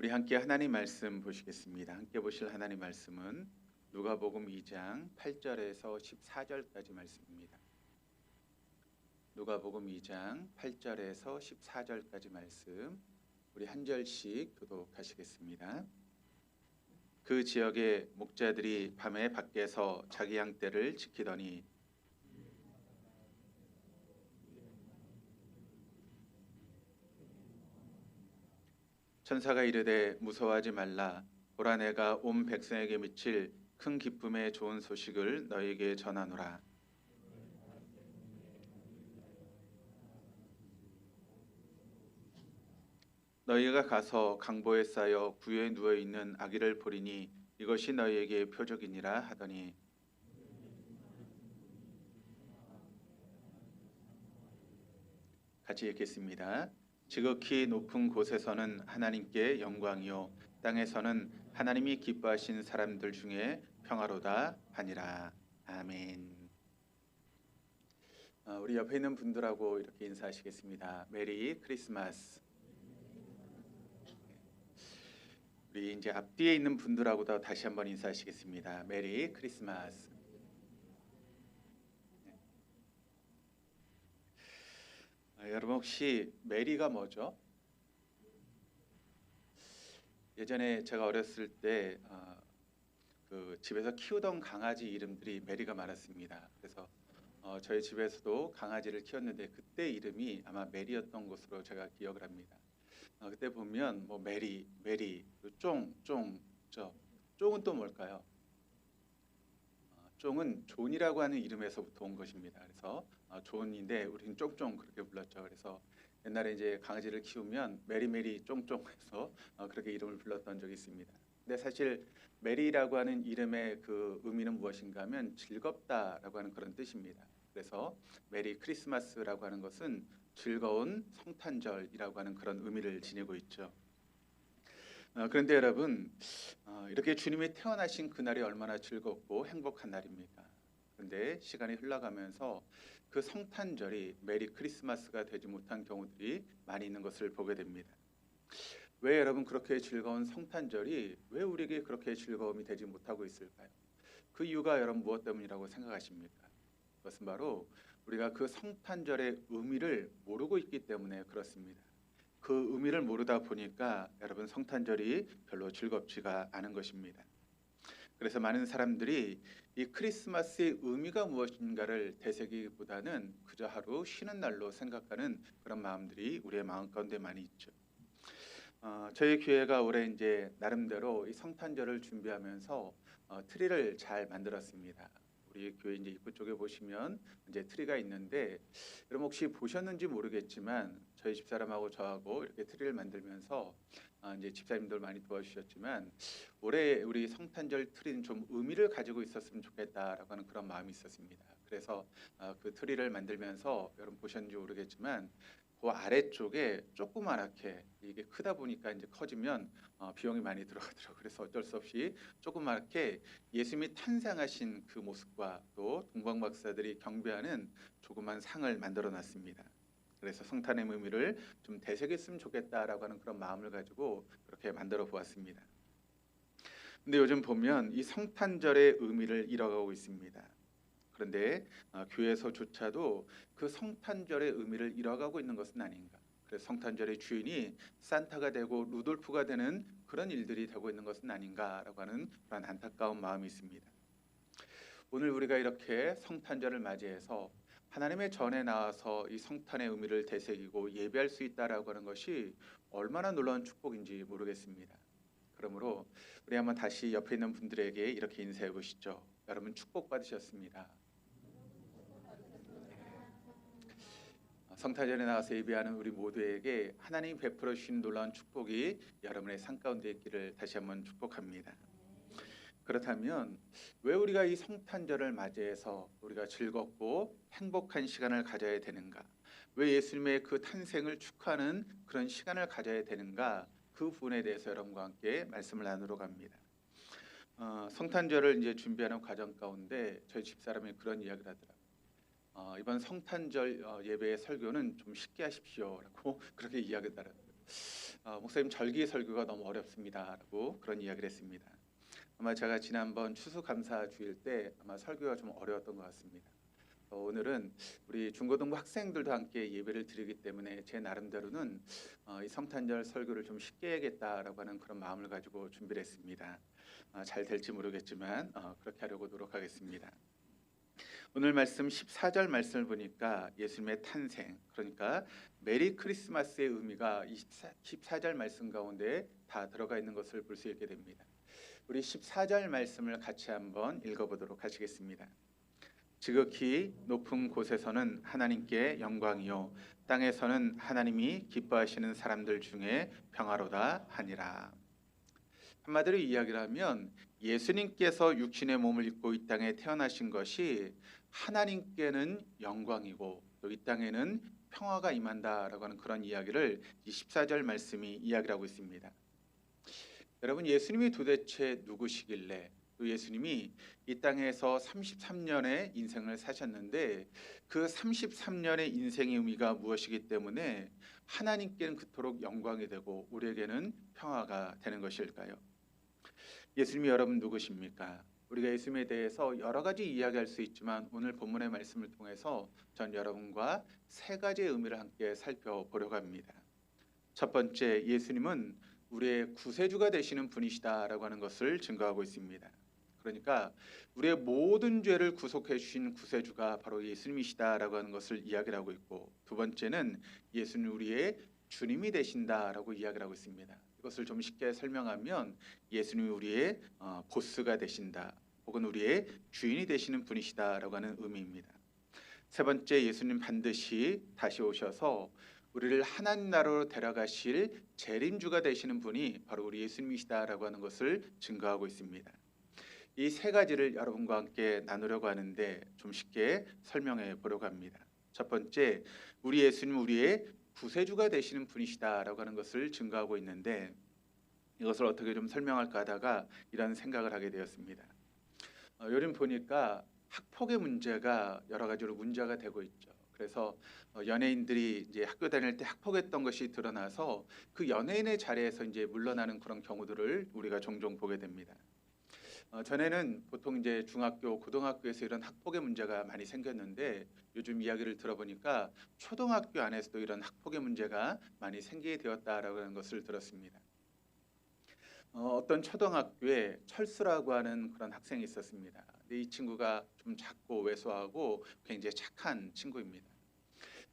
우리 함께 하나님 말씀 보시겠습니다. 함께 보실 하나님 말씀은 누가복음 2장 8절에서 14절까지 말씀입니다. 누가복음 2장 8절에서 14절까지 말씀 우리 한 절씩 교독하시겠습니다. 그 지역의 목자들이 밤에 밖에서 자기 양떼를 지키더니 천사가 이르되 무서워하지 말라. 보라 내가 온 백성에게 미칠 큰 기쁨의 좋은 소식을 너희에게 전하노라. 너희가 가서 강보에 쌓여 구유에 누워 있는 아기를 보리니 이것이 너희에게 표적이니라 하더니 같이 읽겠습니다. 지극히 높은 곳에서는 하나님께 영광이요 땅에서는 하나님이 기뻐하신 사람들 중에 평화로다 하니라. 아멘. 우리 옆에 있는 분들하고 이렇게 인사하시겠습니다. 메리 크리스마스. 우리 이제 앞뒤에 있는 분들하고도 다시 한번 인사하시겠습니다. 메리 크리스마스. 여러분 혹시 메리가 뭐죠? 예전에 제가 어렸을 때 그 집에서 키우던 강아지 이름들이 메리가 많았습니다. 그래서 저희 집에서도 강아지를 키웠는데 그때 이름이 아마 메리였던 것으로 제가 기억을 합니다. 그때 보면 뭐 메리, 쫑, 쫑은 또 뭘까요? 쫑은 존이라고 하는 이름에서부터 온 것입니다. 그래서 존인데 우리는 쫑쫑 그렇게 불렀죠. 그래서 옛날에 이제 강아지를 키우면 메리 쫑쫑해서 그렇게 이름을 불렀던 적이 있습니다. 근데 사실 메리라고 하는 이름의 그 의미는 무엇인가 하면 즐겁다라고 하는 그런 뜻입니다. 그래서 메리 크리스마스라고 하는 것은 즐거운 성탄절이라고 하는 그런 의미를 지니고 있죠. 그런데 여러분 이렇게 주님이 태어나신 그날이 얼마나 즐겁고 행복한 날입니까? 그런데 시간이 흘러가면서 그 성탄절이 메리 크리스마스가 되지 못한 경우들이 많이 있는 것을 보게 됩니다. 왜 여러분 그렇게 즐거운 성탄절이 왜 우리에게 그렇게 즐거움이 되지 못하고 있을까요? 그 이유가 여러분 무엇 때문이라고 생각하십니까? 그것은 바로 우리가 그 성탄절의 의미를 모르고 있기 때문에 그렇습니다. 그 의미를 모르다 보니까 여러분 성탄절이 별로 즐겁지가 않은 것입니다. 그래서 많은 사람들이 이 크리스마스의 의미가 무엇인가를 되새기기보다는 그저 하루 쉬는 날로 생각하는 그런 마음들이 우리의 마음 가운데 많이 있죠. 저희 교회가 올해 이제 나름대로 이 성탄절을 준비하면서 트리를 잘 만들었습니다. 우리 교회 이제 입구 쪽에 보시면 이제 트리가 있는데 여러분 혹시 보셨는지 모르겠지만 저희 집사람하고 저하고 이렇게 트리를 만들면서 이제 집사님들 많이 도와주셨지만 올해 우리 성탄절 트리는 좀 의미를 가지고 있었으면 좋겠다라고 하는 그런 마음이 있었습니다. 그래서 그 트리를 만들면서 여러분 보셨는지 모르겠지만 그 아래쪽에 조그맣게 이게 크다 보니까 이제 커지면 비용이 많이 들어가더라고요. 그래서 어쩔 수 없이 조그맣게 예수님이 탄생하신 그 모습과 또 동방박사들이 경배하는 조그만 상을 만들어 놨습니다. 그래서 성탄의 의미를 좀 되새겼으면 좋겠다라고 하는 그런 마음을 가지고 그렇게 만들어 보았습니다. 근데 요즘 보면 이 성탄절의 의미를 잃어가고 있습니다. 그런데 교회에서조차도 그 성탄절의 의미를 잃어가고 있는 것은 아닌가. 그래서 성탄절의 주인이 산타가 되고 루돌프가 되는 그런 일들이 되고 있는 것은 아닌가라고 하는 그런 안타까운 마음이 있습니다. 오늘 우리가 이렇게 성탄절을 맞이해서 하나님의 전에 나와서 이 성탄의 의미를 되새기고 예배할 수 있다라고 하는 것이 얼마나 놀라운 축복인지 모르겠습니다. 그러므로 우리 한번 다시 옆에 있는 분들에게 이렇게 인사해 보시죠. 여러분 축복 받으셨습니다. 성탄절에 나와서 예배하는 우리 모두에게 하나님이 베풀어 주신 놀라운 축복이 여러분의 삶 가운데 있기를 다시 한번 축복합니다. 그렇다면 왜 우리가 이 성탄절을 맞이해서 우리가 즐겁고 행복한 시간을 가져야 되는가? 왜 예수님의 그 탄생을 축하하는 그런 시간을 가져야 되는가? 그 부분에 대해서 여러분과 함께 말씀을 나누러 갑니다. 성탄절을 이제 준비하는 과정 가운데 저희 집사람이 그런 이야기를 하더라고요. 이번 성탄절 예배의 설교는 좀 쉽게 하십시오라고 그렇게 이야기하더라고요. 목사님 절기 설교가 너무 어렵습니다라고 그런 이야기를 했습니다. 아마 제가 지난번 추수감사 주일 때 아마 설교가 좀 어려웠던 것 같습니다. 오늘은 우리 중고등부 학생들도 함께 예배를 드리기 때문에 제 나름대로는 이 성탄절 설교를 좀 쉽게 해야겠다라고 하는 그런 마음을 가지고 준비를 했습니다. 잘 될지 모르겠지만 그렇게 하려고 노력하겠습니다. 오늘 말씀 14절 말씀을 보니까 예수님의 탄생, 그러니까 메리 크리스마스의 의미가 14절 말씀 가운데 다 들어가 있는 것을 볼 수 있게 됩니다. 우리 14절 말씀을 같이 한번 읽어보도록 하시겠습니다. 지극히 높은 곳에서는 하나님께 영광이요 땅에서는 하나님이 기뻐하시는 사람들 중에 평화로다 하니라. 한마디로 이야기를 하면 예수님께서 육신의 몸을 입고 이 땅에 태어나신 것이 하나님께는 영광이고 또 이 땅에는 평화가 임한다라고 하는 그런 이야기를 이 14절 말씀이 이야기를 하고 있습니다. 여러분, 예수님이 도대체 누구시길래 또 예수님이 이 땅에서 33년의 인생을 사셨는데 그 33년의 인생의 의미가 무엇이기 때문에 하나님께는 그토록 영광이 되고 우리에게는 평화가 되는 것일까요? 예수님이 여러분 누구십니까? 우리가 예수님에 대해서 여러 가지 이야기할 수 있지만 오늘 본문의 말씀을 통해서 전 여러분과 세 가지의 의미를 함께 살펴보려고 합니다. 첫 번째, 예수님은 우리의 구세주가 되시는 분이시다라고 하는 것을 증거하고 있습니다. 그러니까 우리의 모든 죄를 구속해 주신 구세주가 바로 예수님이시다라고 하는 것을 이야기를 하고 있고, 두 번째는 예수님 우리의 주님이 되신다라고 이야기를 하고 있습니다. 이것을 좀 쉽게 설명하면 예수님이 우리의 보스가 되신다, 혹은 우리의 주인이 되시는 분이시다라고 하는 의미입니다. 세 번째, 예수님 반드시 다시 오셔서 우리를 하나님 나라로 데려가실 재림주가 되시는 분이 바로 우리 예수님이시다라고 하는 것을 증거하고 있습니다. 이 세 가지를 여러분과 함께 나누려고 하는데 좀 쉽게 설명해 보려고 합니다. 첫 번째, 우리 예수님 우리의 구세주가 되시는 분이시다라고 하는 것을 증거하고 있는데 이것을 어떻게 좀 설명할까 하다가 이런 생각을 하게 되었습니다. 요즘 보니까 학폭의 문제가 여러 가지로 문제가 되고 있죠. 그래서 연예인들이 이제 학교 다닐 때 학폭했던 것이 드러나서 그 연예인의 자리에서 이제 물러나는 그런 경우들을 우리가 종종 보게 됩니다. 전에는 보통 이제 중학교, 고등학교에서 이런 학폭의 문제가 많이 생겼는데 요즘 이야기를 들어보니까 초등학교 안에서도 이런 학폭의 문제가 많이 생기게 되었다라고 하는 것을 들었습니다. 어떤 초등학교에 철수라고 하는 그런 학생이 있었습니다. 근데 이 친구가 좀 작고 왜소하고 굉장히 착한 친구입니다.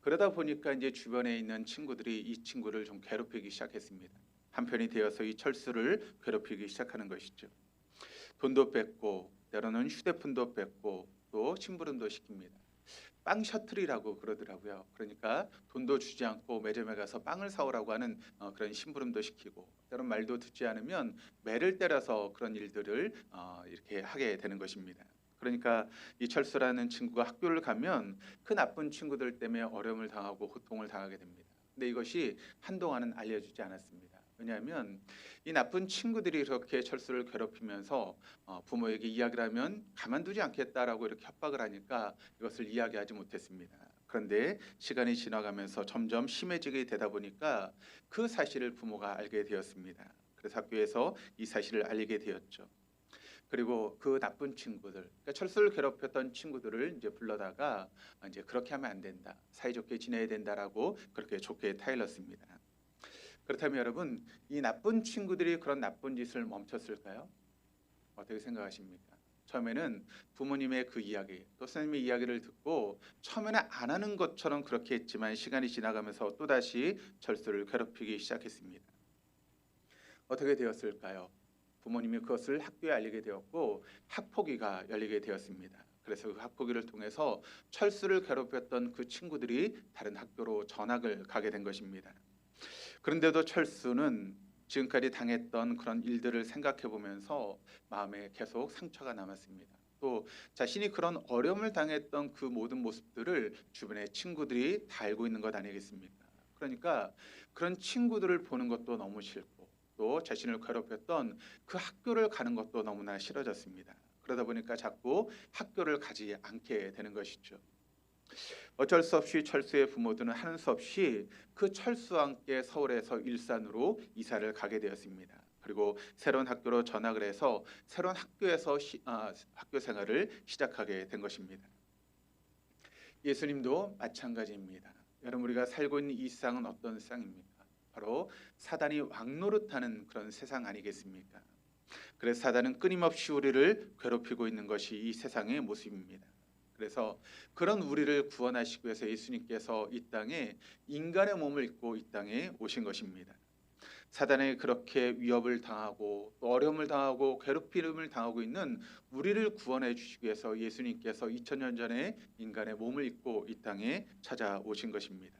그러다 보니까 이제 주변에 있는 친구들이 이 친구를 좀 괴롭히기 시작했습니다. 한편이 되어서 이 철수를 괴롭히기 시작하는 것이죠. 돈도 뺏고 때로는 휴대폰도 뺏고 또 심부름도 시킵니다. 빵 셔틀이라고 그러더라고요. 그러니까 돈도 주지 않고 매점에 가서 빵을 사오라고 하는 그런 심부름도 시키고, 때론 말도 듣지 않으면 매를 때려서 그런 일들을 이렇게 하게 되는 것입니다. 그러니까 이 철수라는 친구가 학교를 가면 그 나쁜 친구들 때문에 어려움을 당하고 고통을 당하게 됩니다. 근데 이것이 한동안은 알려주지 않았습니다. 왜냐하면 이 나쁜 친구들이 이렇게 철수를 괴롭히면서 부모에게 이야기를 하면 가만두지 않겠다라고 이렇게 협박을 하니까 이것을 이야기하지 못했습니다. 그런데 시간이 지나가면서 점점 심해지게 되다 보니까 그 사실을 부모가 알게 되었습니다. 그래서 학교에서 이 사실을 알리게 되었죠. 그리고 그 나쁜 친구들, 그러니까 철수를 괴롭혔던 친구들을 이제 불러다가 이제 그렇게 하면 안 된다, 사이좋게 지내야 된다라고 그렇게 좋게 타일렀습니다. 그렇다면 여러분, 이 나쁜 친구들이 그런 나쁜 짓을 멈췄을까요? 어떻게 생각하십니까? 처음에는 부모님의 그 이야기, 또 선생님의 이야기를 듣고 처음에는 안 하는 것처럼 그렇게 했지만 시간이 지나가면서 또다시 철수를 괴롭히기 시작했습니다. 어떻게 되었을까요? 부모님이 그것을 학교에 알리게 되었고 학폭위가 열리게 되었습니다. 그래서 그 학폭위를 통해서 철수를 괴롭혔던 그 친구들이 다른 학교로 전학을 가게 된 것입니다. 그런데도 철수는 지금까지 당했던 그런 일들을 생각해 보면서 마음에 계속 상처가 남았습니다. 또 자신이 그런 어려움을 당했던 그 모든 모습들을 주변의 친구들이 다 알고 있는 것 아니겠습니까? 그러니까 그런 친구들을 보는 것도 너무 싫고 또 자신을 괴롭혔던 그 학교를 가는 것도 너무나 싫어졌습니다. 그러다 보니까 자꾸 학교를 가지 않게 되는 것이죠. 어쩔 수 없이 철수의 부모들은 하는 수 없이 그 철수와 함께 서울에서 일산으로 이사를 가게 되었습니다. 그리고 새로운 학교로 전학을 해서 새로운 학교에서 학교 생활을 시작하게 된 것입니다. 예수님도 마찬가지입니다. 여러분, 우리가 살고 있는 이 세상은 어떤 세상입니까? 바로 사단이 왕노릇하는 그런 세상 아니겠습니까? 그래서 사단은 끊임없이 우리를 괴롭히고 있는 것이 이 세상의 모습입니다. 그래서 그런 우리를 구원하시기 위해서 예수님께서 이 땅에 인간의 몸을 입고 이 땅에 오신 것입니다. 사단에 그렇게 위협을 당하고 또 어려움을 당하고 괴롭힘을 당하고 있는 우리를 구원해 주시기 위해서 예수님께서 2000년 전에 인간의 몸을 입고 이 땅에 찾아오신 것입니다.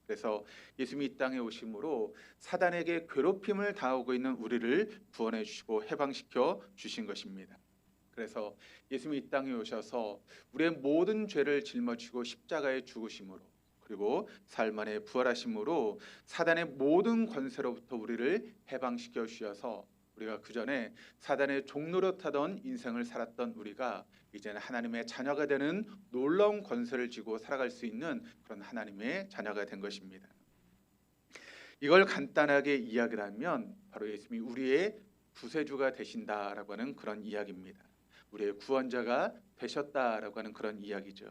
그래서 예수님이 이 땅에 오심으로 사단에게 괴롭힘을 당하고 있는 우리를 구원해 주시고 해방시켜 주신 것입니다. 그래서 예수님이 이 땅에 오셔서 우리의 모든 죄를 짊어지고 십자가에 죽으심으로 그리고 사흘 만에 부활하심으로 사단의 모든 권세로부터 우리를 해방시켜 주셔서 우리가 그전에 사단의 종노릇하던 인생을 살았던 우리가 이제는 하나님의 자녀가 되는 놀라운 권세를 쥐고 살아갈 수 있는 그런 하나님의 자녀가 된 것입니다. 이걸 간단하게 이야기를 하면 바로 예수님이 우리의 구세주가 되신다라고 하는 그런 이야기입니다. 우리의 구원자가 되셨다라고 하는 그런 이야기죠.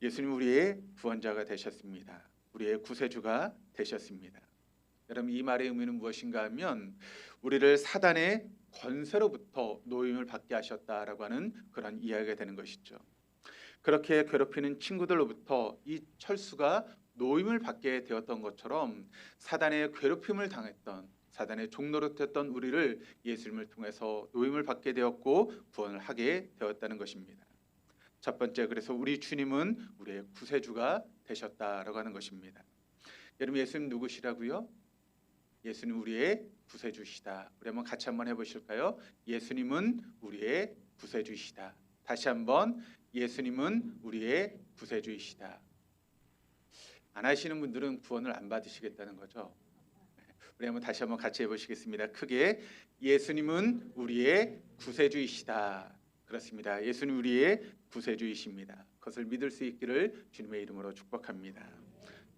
예수님 우리의 구원자가 되셨습니다. 우리의 구세주가 되셨습니다. 여러분, 이 말의 의미는 무엇인가 하면 우리를 사단의 권세로부터 노임을 받게 하셨다라고 하는 그런 이야기가 되는 것이죠. 그렇게 괴롭히는 친구들로부터 이 철수가 노임을 받게 되었던 것처럼 사단의 괴롭힘을 당했던 사단의 종노릇했던 우리를 예수님을 통해서 노임을 받게 되었고 구원을 하게 되었다는 것입니다. 첫 번째, 그래서 우리 주님은 우리의 구세주가 되셨다라고 하는 것입니다. 여러분, 예수님 누구시라고요? 예수님 우리의 구세주시다. 우리 한번 같이 한번 해보실까요? 예수님은 우리의 구세주이시다. 다시 한번, 예수님은 우리의 구세주이시다. 안 하시는 분들은 구원을 안 받으시겠다는 거죠. 우리 한번 다시 한번 같이 해보시겠습니다. 크게, 예수님은 우리의 구세주이시다. 그렇습니다. 예수님 우리의 구세주이십니다. 그것을 믿을 수 있기를 주님의 이름으로 축복합니다.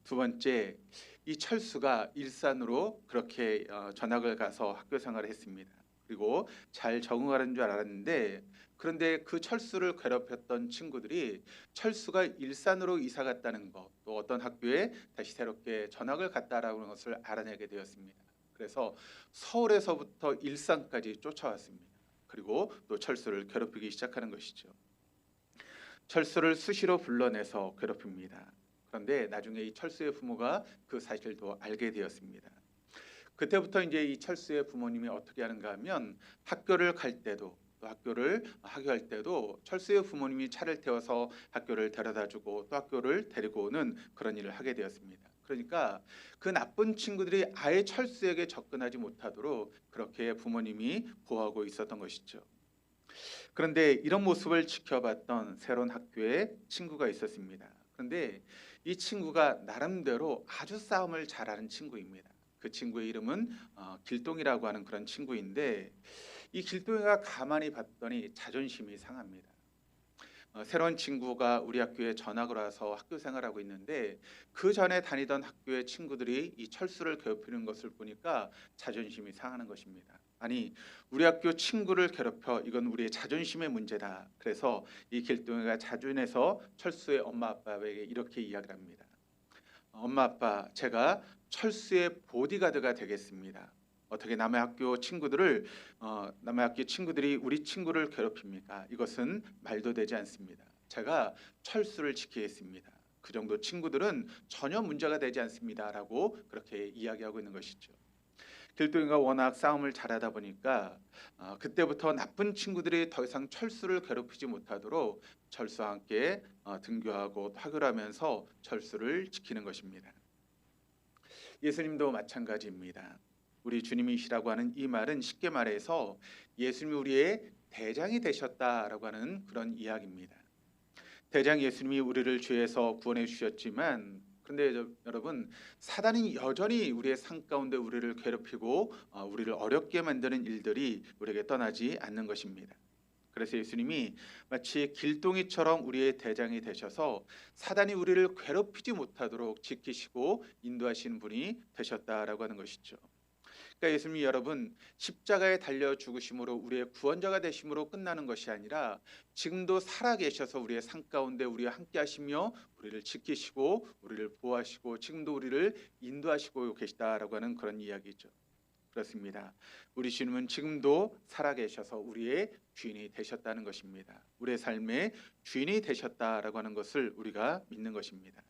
두 번째, 이 철수가 일산으로 그렇게 전학을 가서 학교 생활을 했습니다. 그리고 잘 적응하는 줄 알았는데, 그런데 그 철수를 괴롭혔던 친구들이 철수가 일산으로 이사 갔다는 것, 또 어떤 학교에 다시 새롭게 전학을 갔다라는 것을 알아내게 되었습니다. 그래서 서울에서부터 일산까지 쫓아왔습니다. 그리고 또 철수를 괴롭히기 시작하는 것이죠. 철수를 수시로 불러내서 괴롭힙니다. 그런데 나중에 이 철수의 부모가 그 사실도 알게 되었습니다. 그때부터 이제 이 철수의 부모님이 어떻게 하는가 하면 학교를 갈 때도 또 학교를 하교할 때도 철수의 부모님이 차를 태워서 학교를 데려다주고 또 학교를 데리고 오는 그런 일을 하게 되었습니다. 그러니까 그 나쁜 친구들이 아예 철수에게 접근하지 못하도록 그렇게 부모님이 보호하고 있었던 것이죠. 그런데 이런 모습을 지켜봤던 새로운 학교에 친구가 있었습니다. 그런데 이 친구가 나름대로 아주 싸움을 잘하는 친구입니다. 그 친구의 이름은 길동이라고 하는 그런 친구인데, 이 길동이가 가만히 봤더니 자존심이 상합니다. 새로운 친구가 우리 학교에 전학을 와서 학교 생활하고 있는데, 그 전에 다니던 학교의 친구들이 이 철수를 괴롭히는 것을 보니까 자존심이 상하는 것입니다. 아니, 우리 학교 친구를 괴롭혀, 이건 우리의 자존심의 문제다. 그래서 이 길동이가 자존해서 철수의 엄마 아빠에게 이렇게 이야기를 합니다. 엄마 아빠, 제가 철수의 보디가드가 되겠습니다. 어떻게 남의 학교 친구들이 우리 친구를 괴롭힙니까? 이것은 말도 되지 않습니다. 제가 철수를 지키겠습니다. 그 정도 친구들은 전혀 문제가 되지 않습니다라고 그렇게 이야기하고 있는 것이죠. 길동이가 워낙 싸움을 잘하다 보니까 그때부터 나쁜 친구들이 더 이상 철수를 괴롭히지 못하도록 철수와 함께 등교하고 학교를 하면서 철수를 지키는 것입니다. 예수님도 마찬가지입니다. 우리 주님이시라고 하는 이 말은 쉽게 말해서 예수님이 우리의 대장이 되셨다라고 하는 그런 이야기입니다. 대장 예수님이 우리를 죄에서 구원해 주셨지만, 그런데 여러분, 사단이 여전히 우리의 삶 가운데 우리를 괴롭히고 우리를 어렵게 만드는 일들이 우리에게 떠나지 않는 것입니다. 그래서 예수님이 마치 길동이처럼 우리의 대장이 되셔서 사단이 우리를 괴롭히지 못하도록 지키시고 인도하시는 분이 되셨다라고 하는 것이죠. 그러니까 예수님이 여러분 십자가에 달려 죽으심으로 우리의 구원자가 되심으로 끝나는 것이 아니라 지금도 살아 계셔서 우리의 삶 가운데 우리와 함께 하시며 우리를 지키시고 우리를 보호하시고 지금도 우리를 인도하시고 계시다라고 하는 그런 이야기죠. 그렇습니다. 우리 주님은 지금도 살아 계셔서 우리의 주인이 되셨다는 것입니다. 우리의 삶의 주인이 되셨다라고 하는 것을 우리가 믿는 것입니다.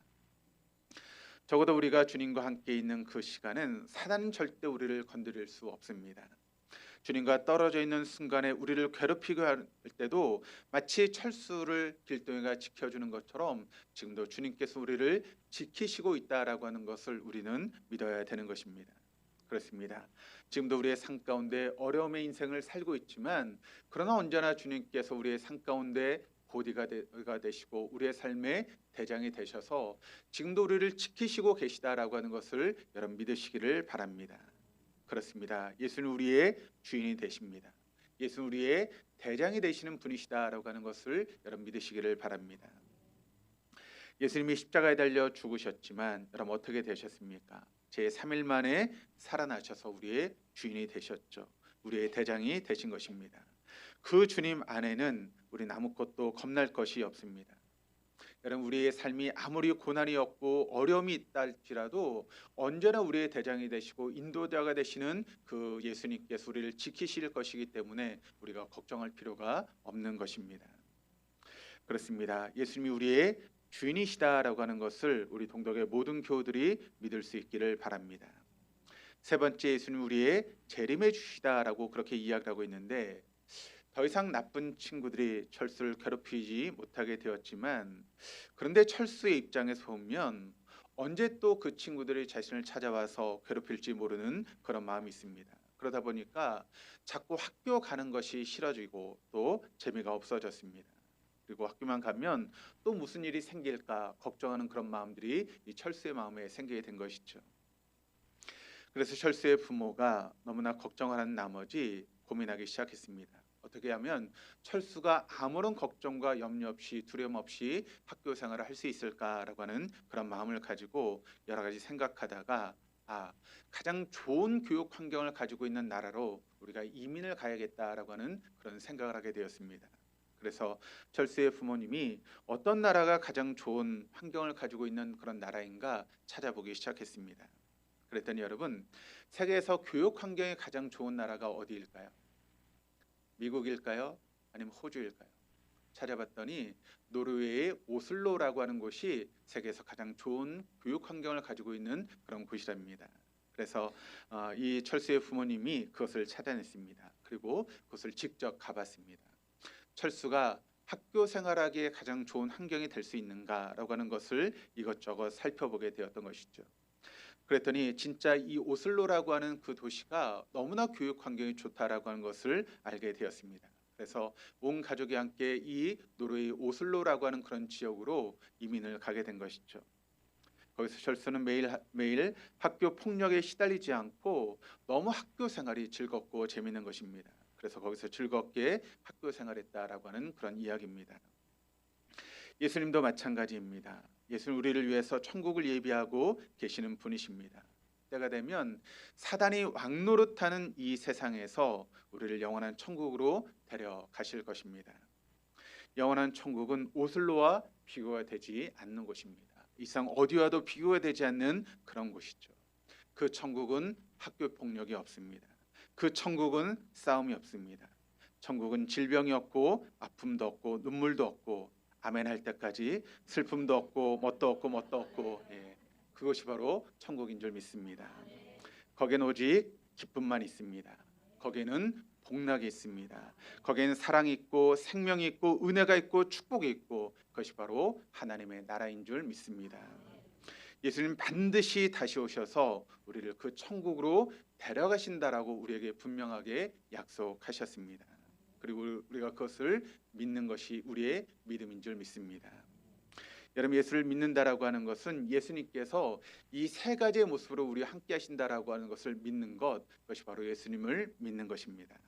적어도 우리가 주님과 함께 있는 그 시간은 사단은 절대 우리를 건드릴 수 없습니다. 주님과 떨어져 있는 순간에 우리를 괴롭히고 할 때도 마치 철수를 길동이가 지켜주는 것처럼 지금도 주님께서 우리를 지키시고 있다라고 하는 것을 우리는 믿어야 되는 것입니다. 그렇습니다. 지금도 우리의 삶 가운데 어려움의 인생을 살고 있지만 그러나 언제나 주님께서 우리의 삶 가운데 보디가드가 되시고 우리의 삶의 대장이 되셔서 지금도 우리를 지키시고 계시다라고 하는 것을 여러분 믿으시기를 바랍니다. 그렇습니다. 예수는 우리의 주인이 되십니다. 예수는 우리의 대장이 되시는 분이시다라고 하는 것을 여러분 믿으시기를 바랍니다. 예수님이 십자가에 달려 죽으셨지만 여러분 어떻게 되셨습니까? 제3일 만에 살아나셔서 우리의 주인이 되셨죠. 우리의 대장이 되신 것입니다. 그 주님 안에는 우리는 아무것도 겁날 것이 없습니다. 여러분 우리의 삶이 아무리 고난이 없고 어려움이 있다 할지라도 언제나 우리의 대장이 되시고 인도자가 되시는 그 예수님께서 우리를 지키실 것이기 때문에 우리가 걱정할 필요가 없는 것입니다. 그렇습니다. 예수님이 우리의 주인이시다라고 하는 것을 우리 동덕의 모든 교우들이 믿을 수 있기를 바랍니다. 세 번째, 예수님 우리의 재림의 주시다라고 그렇게 이야기하고 있는데 더 이상 나쁜 친구들이 철수를 괴롭히지 못하게 되었지만 그런데 철수의 입장에서 보면 언제 또 그 친구들이 자신을 찾아와서 괴롭힐지 모르는 그런 마음이 있습니다. 그러다 보니까 자꾸 학교 가는 것이 싫어지고 또 재미가 없어졌습니다. 그리고 학교만 가면 또 무슨 일이 생길까 걱정하는 그런 마음들이 이 철수의 마음에 생기게 된 것이죠. 그래서 철수의 부모가 너무나 걱정하는 나머지 고민하기 시작했습니다. 어떻게 하면 철수가 아무런 걱정과 염려 없이 두려움 없이 학교 생활을 할 수 있을까라고 하는 그런 마음을 가지고 여러 가지 생각하다가 가장 좋은 교육 환경을 가지고 있는 나라로 우리가 이민을 가야겠다라고 하는 그런 생각을 하게 되었습니다. 그래서 철수의 부모님이 어떤 나라가 가장 좋은 환경을 가지고 있는 그런 나라인가 찾아보기 시작했습니다. 그랬더니 여러분 세계에서 교육 환경이 가장 좋은 나라가 어디일까요? 미국일까요? 아니면 호주일까요? 찾아봤더니 노르웨이의 오슬로라고 하는 곳이 세계에서 가장 좋은 교육 환경을 가지고 있는 그런 곳이랍니다. 그래서 이 철수의 부모님이 그것을 찾아냈습니다. 그리고 그것을 직접 가봤습니다. 철수가 학교 생활하기에 가장 좋은 환경이 될 수 있는가라고 하는 것을 이것저것 살펴보게 되었던 것이죠. 그랬더니 진짜 이 오슬로라고 하는 그 도시가 너무나 교육 환경이 좋다라고 하는 것을 알게 되었습니다. 그래서 온 가족이 함께 이 노르웨이 오슬로라고 하는 그런 지역으로 이민을 가게 된 것이죠. 거기서 철수는 매일 학교 폭력에 시달리지 않고 너무 학교 생활이 즐겁고 재미있는 것입니다. 그래서 거기서 즐겁게 학교 생활했다라고 하는 그런 이야기입니다. 예수님도 마찬가지입니다. 예수는 우리를 위해서 천국을 예비하고 계시는 분이십니다. 때가 되면 사단이 왕노릇하는 이 세상에서 우리를 영원한 천국으로 데려가실 것입니다. 영원한 천국은 오슬로와 비교가 되지 않는 곳입니다. 이 세상 어디와도 비교가 되지 않는 그런 곳이죠. 그 천국은 학교 폭력이 없습니다. 그 천국은 싸움이 없습니다. 천국은 질병이 없고 아픔도 없고 눈물도 없고 아멘 할 때까지 슬픔도 없고 뭣도 없고 그것이 바로 천국인 줄 믿습니다. 거기는 오직 기쁨만 있습니다. 거기는 복락이 있습니다. 거기에는 사랑이 있고 생명이 있고 은혜가 있고 축복이 있고 그것이 바로 하나님의 나라인 줄 믿습니다. 예수님 반드시 다시 오셔서 우리를 그 천국으로 데려가신다라고 우리에게 분명하게 약속하셨습니다. 그리고 우리가 그것을 믿는 것이 우리의 믿음인 줄 믿습니다. 여러분 예수를 믿는다라고 하는 것은 예수님께서 이 세 가지의 모습으로 우리와 함께 하신다라고 하는 것을 믿는 것, 그것이 바로 예수님을 믿는 것입니다.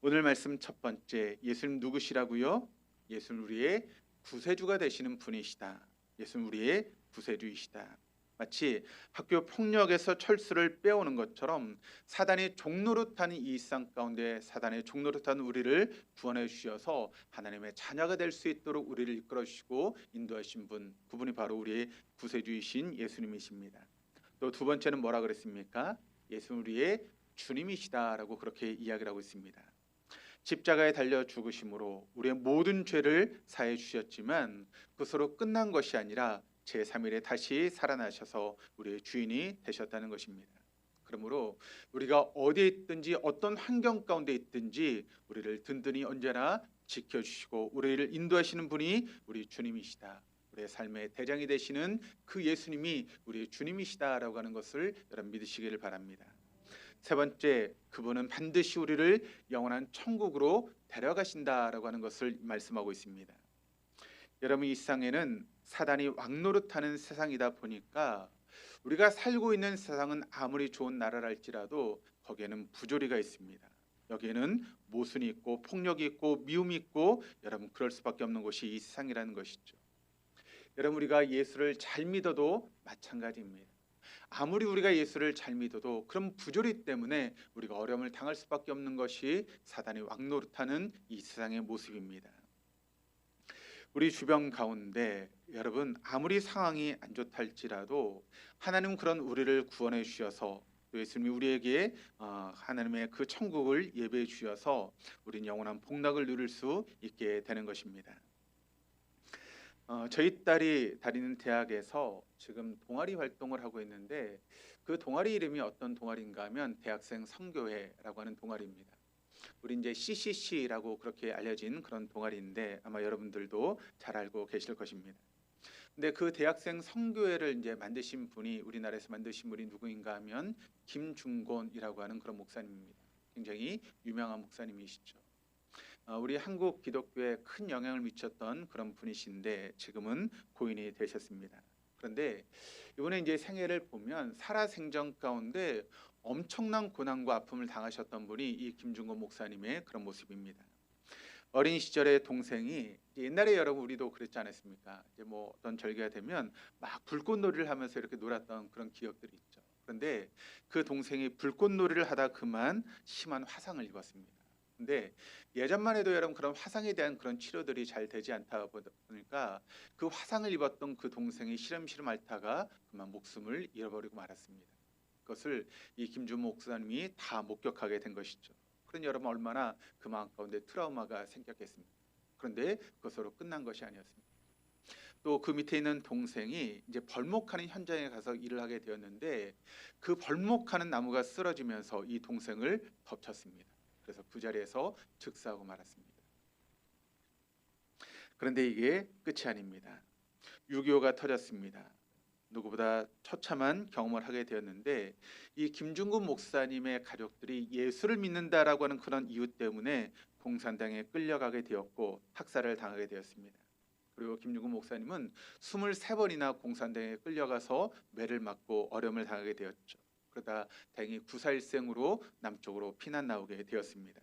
오늘 말씀 첫 번째, 예수님 누구시라고요? 예수는 우리의 구세주가 되시는 분이시다. 예수는 우리의 구세주이시다. 마치 학교 폭력에서 철수를 빼오는 것처럼 사단이 종노릇하는 이 일상 가운데 사단의 종노릇하는 우리를 구원해 주셔서 하나님의 자녀가 될 수 있도록 우리를 이끌어 주시고 인도하신 분, 그분이 바로 우리의 구세주이신 예수님이십니다. 또 두 번째는 뭐라 그랬습니까? 예수는 우리의 주님이시다라고 그렇게 이야기를 하고 있습니다. 십자가에 달려 죽으심으로 우리의 모든 죄를 사해 주셨지만 그것으로 끝난 것이 아니라 제3일에 다시 살아나셔서 우리의 주인이 되셨다는 것입니다. 그러므로 우리가 어디에 있든지 어떤 환경 가운데 있든지 우리를 든든히 언제나 지켜주시고 우리를 인도하시는 분이 우리 주님이시다. 우리의 삶의 대장이 되시는 그 예수님이 우리의 주님이시다라고 하는 것을 여러분 믿으시기를 바랍니다. 세 번째, 그분은 반드시 우리를 영원한 천국으로 데려가신다라고 하는 것을 말씀하고 있습니다. 여러분, 이 세상에는 사단이 왕노릇하는 세상이다 보니까 우리가 살고 있는 세상은 아무리 좋은 나라랄지라도 거기에는 부조리가 있습니다. 여기에는 모순이 있고 폭력이 있고 미움이 있고 여러분 그럴 수밖에 없는 곳이 이 세상이라는 것이죠. 여러분, 우리가 예수를 잘 믿어도 마찬가지입니다. 아무리 우리가 예수를 잘 믿어도 그런 부조리 때문에 우리가 어려움을 당할 수밖에 없는 것이 사단이 왕노릇하는 이 세상의 모습입니다. 우리 주변 가운데 여러분 아무리 상황이 안 좋다 할지라도 하나님은 그런 우리를 구원해 주셔서 또 예수님이 우리에게 하나님의 그 천국을 예배해 주셔서 우리는 영원한 복락을 누릴 수 있게 되는 것입니다. 저희 딸이 다니는 대학에서 지금 동아리 활동을 하고 있는데 그 동아리 이름이 어떤 동아리인가 하면 대학생 선교회라고 하는 동아리입니다. 우리 이제 CCC라고 그렇게 알려진 그런 동아리인데 아마 여러분들도 잘 알고 계실 것입니다. 근데 그 대학생 선교회를 이제 만드신 분이 우리나라에서 만드신 분이 누구인가 하면 김중곤이라고 하는 그런 목사님입니다. 굉장히 유명한 목사님이시죠. 우리 한국 기독교에 큰 영향을 미쳤던 그런 분이신데 지금은 고인이 되셨습니다. 그런데 이번에 이제 생애를 보면 살아생전 가운데 엄청난 고난과 아픔을 당하셨던 분이 이 김중곤 목사님의 그런 모습입니다. 어린 시절에 동생이 옛날에 여러분 우리도 그랬지 않았습니까? 이제 뭐 어떤 절기가 되면 막 불꽃놀이를 하면서 이렇게 놀았던 그런 기억들이 있죠. 그런데 그 동생이 불꽃놀이를 하다 그만 심한 화상을 입었습니다. 근데 예전만 해도 여러분 그런 화상에 대한 그런 치료들이 잘 되지 않다 보니까 그 화상을 입었던 그 동생이 시름시름 앓다가 그만 목숨을 잃어버리고 말았습니다. 그것을 이 김준 목사님이 다 목격하게 된 것이죠. 그런 여러분 얼마나 그 마음 가운데 트라우마가 생겼겠습니까? 그런데 그것으로 끝난 것이 아니었습니다. 또 그 밑에 있는 동생이 이제 벌목하는 현장에 가서 일을 하게 되었는데 그 벌목하는 나무가 쓰러지면서 이 동생을 덮쳤습니다. 그래서 그 자리에서 즉사하고 말았습니다. 그런데 이게 끝이 아닙니다. 6.25가 터졌습니다. 누구보다 처참한 경험을 하게 되었는데 이 김중근 목사님의 가족들이 예수를 믿는다라고 하는 그런 이유 때문에 공산당에 끌려가게 되었고 학살을 당하게 되었습니다. 그리고 김중근 목사님은 23번이나 공산당에 끌려가서 매를 맞고 어려움을 당하게 되었죠. 그러다 다행히 구사일생으로 남쪽으로 피난 나오게 되었습니다.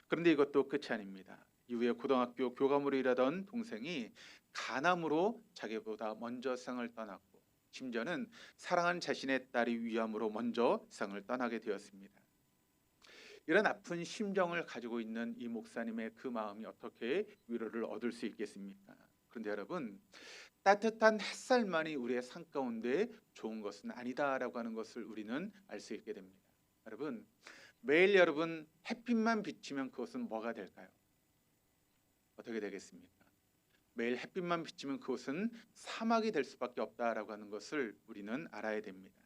그런데 이것도 끝이 아닙니다. 이후에 고등학교 교감으로 일하던 동생이 간암으로 자기보다 먼저 세상을 떠났고 심지어는 사랑하는 자신의 딸이 위암으로 먼저 세상을 떠나게 되었습니다. 이런 아픈 심정을 가지고 있는 이 목사님의 그 마음이 어떻게 위로를 얻을 수 있겠습니까? 그런데 여러분 따뜻한 햇살만이 우리의 삶 가운데 좋은 것은 아니다라고 하는 것을 우리는 알 수 있게 됩니다. 여러분 매일 여러분 햇빛만 비치면 그것은 뭐가 될까요? 어떻게 되겠습니까? 매일 햇빛만 비치면 그것은 사막이 될 수밖에 없다라고 하는 것을 우리는 알아야 됩니다.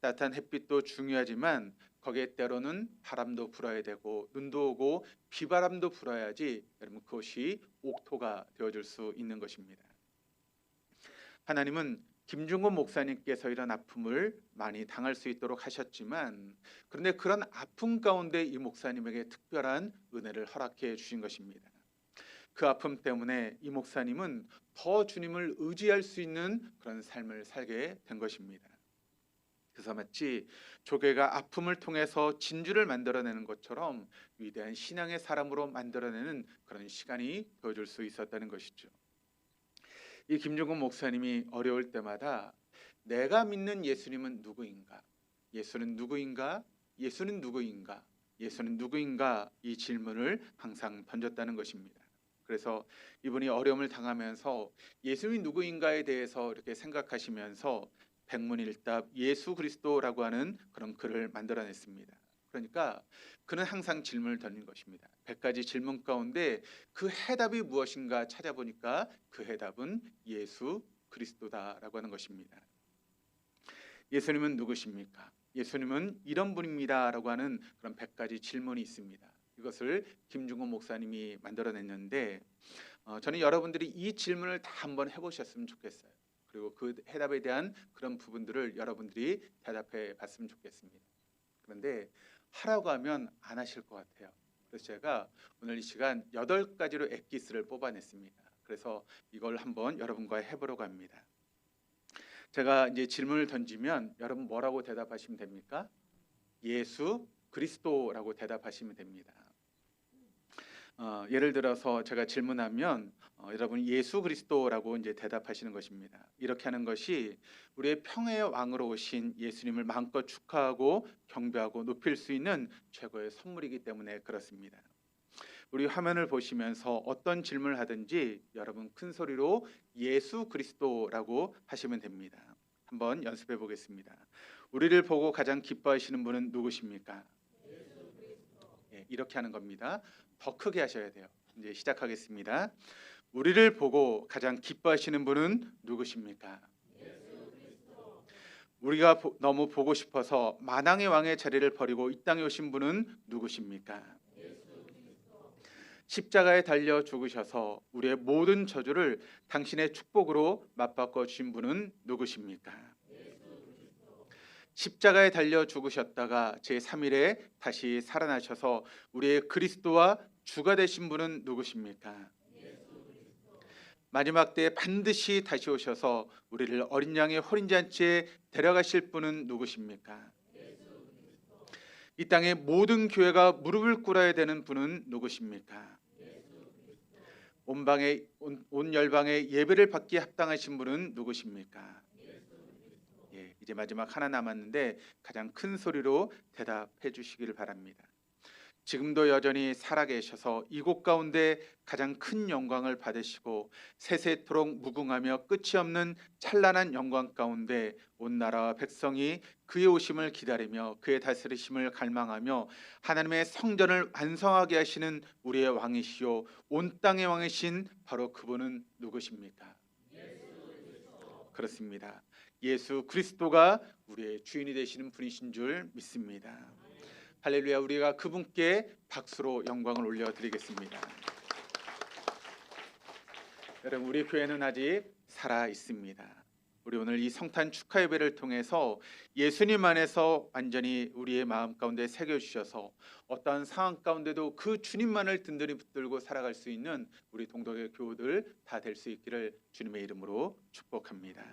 따뜻한 햇빛도 중요하지만 거기에 때로는 바람도 불어야 되고 눈도 오고 비바람도 불어야지 여러분 그것이 옥토가 되어줄 수 있는 것입니다. 하나님은 김중곤 목사님께서 이런 아픔을 많이 당할 수 있도록 하셨지만 그런데 그런 아픔 가운데 이 목사님에게 특별한 은혜를 허락해 주신 것입니다. 그 아픔 때문에 이 목사님은 더 주님을 의지할 수 있는 그런 삶을 살게 된 것입니다. 그래서 마치 조개가 아픔을 통해서 진주를 만들어내는 것처럼 위대한 신앙의 사람으로 만들어내는 그런 시간이 되어줄 수 있었다는 것이죠. 이 김종근 목사님이 어려울 때마다 내가 믿는 예수님은 누구인가? 예수는 누구인가? 예수는 누구인가? 예수는 누구인가? 이 질문을 항상 던졌다는 것입니다. 그래서 이분이 어려움을 당하면서 예수님이 누구인가에 대해서 이렇게 생각하시면서 백문일답 예수 그리스도라고 하는 그런 글을 만들어냈습니다. 그러니까 그는 항상 질문을 던진 것입니다. 100가지 질문 가운데 그 해답이 무엇인가 찾아보니까 그 해답은 예수 그리스도다라고 하는 것입니다. 예수님은 누구십니까? 예수님은 이런 분입니다라고 하는 그런 100가지 질문이 있습니다. 이것을 김중곤 목사님이 만들어냈는데 저는 여러분들이 이 질문을 다 한번 해보셨으면 좋겠어요. 그리고 그 해답에 대한 그런 부분들을 여러분들이 대답해 봤으면 좋겠습니다. 그런데 하라고 하면 안 하실 것 같아요. 그래서 제가 오늘 이 시간 8가지로 엑기스를 뽑아냈습니다. 그래서 이걸 한번 여러분과 해보려고 합니다. 제가 이제 질문을 던지면 여러분 뭐라고 대답하시면 됩니까? 예수 그리스도라고 대답하시면 됩니다. 예를 들어서 제가 질문하면 여러분 예수 그리스도라고 이제 대답하시는 것입니다. 이렇게 하는 것이 우리의 평화의 왕으로 오신 예수님을 마음껏 축하하고 경배하고 높일 수 있는 최고의 선물이기 때문에 그렇습니다. 우리 화면을 보시면서 어떤 질문을 하든지 여러분 큰 소리로 예수 그리스도라고 하시면 됩니다. 한번 연습해 보겠습니다. 우리를 보고 가장 기뻐하시는 분은 누구십니까? 예, 이렇게 하는 겁니다. 더 크게 하셔야 돼요. 이제 시작하겠습니다. 우리를 보고 가장 기뻐하시는 분은 누구십니까? 우리가 너무 보고 싶어서 만왕의 왕의 자리를 버리고 이 땅에 오신 분은 누구십니까? 십자가에 달려 죽으셔서 우리의 모든 저주를 당신의 축복으로 맞바꿔 주신 분은 누구십니까? 십자가에 달려 죽으셨다가 제3일에 다시 살아나셔서 우리의 그리스도와 주가 되신 분은 누구십니까? 마지막 때에 반드시 다시 오셔서 우리를 어린 양의 호린 잔치에 데려가실 분은 누구십니까? 이 땅의 모든 교회가 무릎을 꿇어야 되는 분은 누구십니까? 온 열방의 예배를 받기에 합당하신 분은 누구십니까? 예, 이제 마지막 하나 남았는데 가장 큰 소리로 대답해 주시기를 바랍니다. 지금도 여전히 살아계셔서 이곳 가운데 가장 큰 영광을 받으시고 세세토록 무궁하며 끝이 없는 찬란한 영광 가운데 온 나라와 백성이 그의 오심을 기다리며 그의 다스리심을 갈망하며 하나님의 성전을 완성하게 하시는 우리의 왕이시요 온 땅의 왕이신 바로 그분은 누구십니까? 그렇습니다. 예수 그리스도가 우리의 주인이 되시는 분이신 줄 믿습니다. 할렐루야. 우리가 그분께 박수로 영광을 올려드리겠습니다. 여러분 우리 교회는 아직 살아 있습니다. 우리 오늘 이 성탄 축하 예배를 통해서 예수님 안에서 완전히 우리의 마음 가운데 새겨주셔서 어떠한 상황 가운데도 그 주님만을 든든히 붙들고 살아갈 수 있는 우리 동덕의 교우들 다 될 수 있기를 주님의 이름으로 축복합니다.